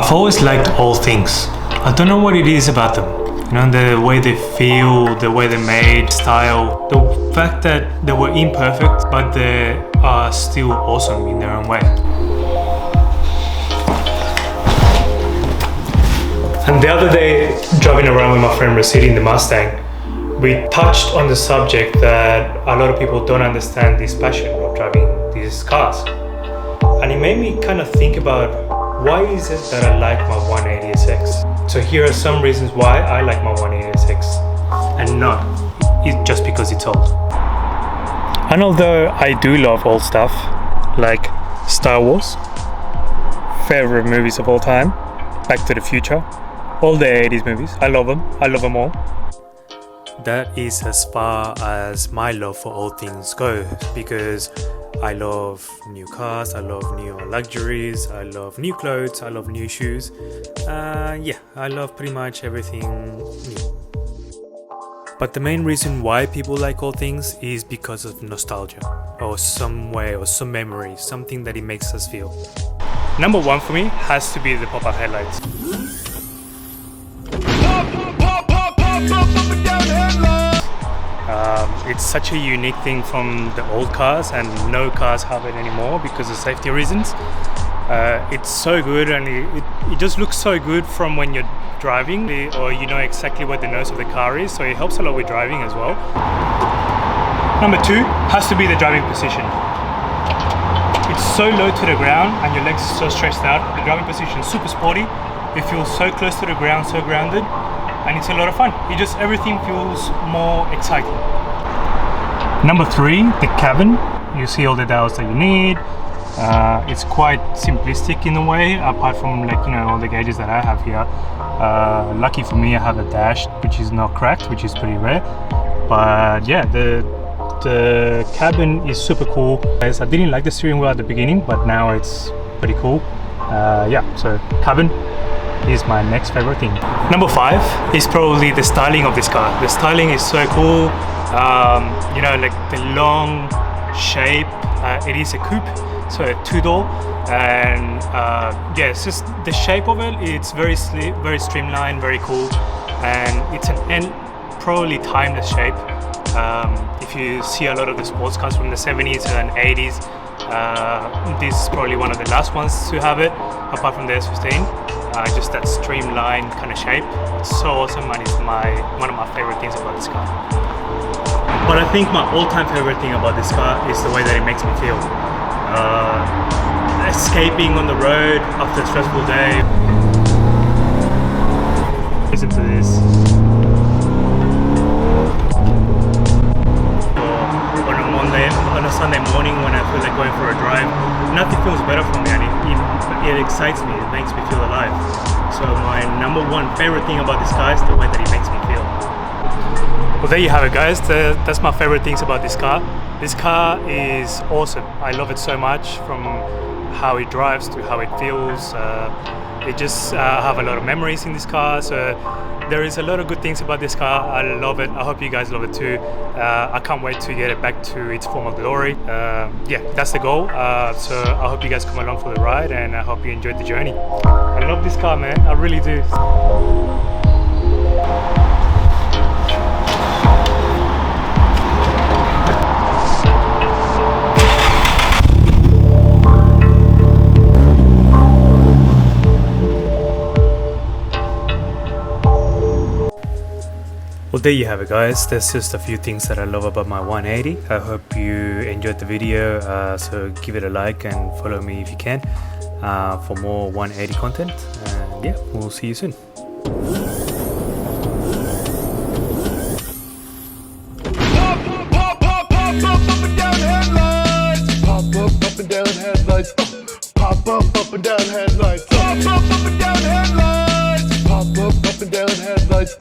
I've always liked old things. I don't know what it is about them. You know, the way they feel, the way they're made, style, the fact that they were imperfect, but they are still awesome in their own way. And the other day, driving around with my friend Rasidi in the Mustang, we touched on the subject that a lot of people don't understand this passion of driving these cars. And it made me kind of think about why is it that I like my 180SX? So here are some reasons why I like my 180SX, and not just because it's old. And although I do love old stuff, like Star Wars, favorite movies of all time, Back to the Future, all the 80s movies, I love them all. That is as far as my love for old things goes, because I love new cars, I love new luxuries, I love new clothes, I love new shoes. Yeah, I love pretty much everything new. But the main reason why people like old things is because of nostalgia, or some way, or some memory, something that it makes us feel. Number one for me has to be the pop-up headlights. It's such a unique thing from the old cars, and no cars have it anymore because of safety reasons. It's so good, and it just looks so good from when you're driving, or you know exactly where the nose of the car is, so it helps a lot with driving as well. Number two has to be the driving position. It's so low to the ground and your legs are so stretched out. The driving position is super sporty. It feels so close to the ground, so grounded, and it's a lot of fun. Everything feels more exciting. Number three, the cabin. You see all the dials that you need. It's quite simplistic in a way, apart from all the gauges that I have here. Lucky for me, I have a dash which is not cracked, which is pretty rare. But yeah, the cabin is super cool. I didn't like the steering wheel at the beginning, but now it's pretty cool. Yeah, so cabin is my next favorite thing. Number five is probably the styling of this car. The styling is so cool. Like the long shape. It is a coupe, so a two-door, and yeah, it's just the shape of it. It's very sleek, very streamlined, very cool, and it's an probably timeless shape. If you see a lot of the sports cars from the 70s and 80s, this is probably one of the last ones to have it, apart from the S15. Just that streamlined kind of shape. It's so awesome, and it's one of my favorite things about this car. But I think my all-time favorite thing about this car is the way that it makes me feel. Escaping on the road after a stressful day. Listen to this. On a Sunday morning when I feel like going for a drive, nothing feels better for me, and it excites me, it makes me feel alive. So my number one favorite thing about this car is the way that it makes me feel. Well, there you have it, guys. That's my favorite things about this car. This car is awesome. I love it so much, from how it drives to how it feels. It just have a lot of memories in this car, so there is a lot of good things about this car. I love it. I hope you guys love it too. I can't wait to get it back to its former glory. Yeah, that's the goal. So I hope you guys come along for the ride, and I hope you enjoyed the journey. I love this car, man. I really do. Well, there you have it, guys. There's just a few things that I love about my 180. I hope you enjoyed the video, so give it a like and follow me if you can for more 180 content. And yeah, we'll see you soon.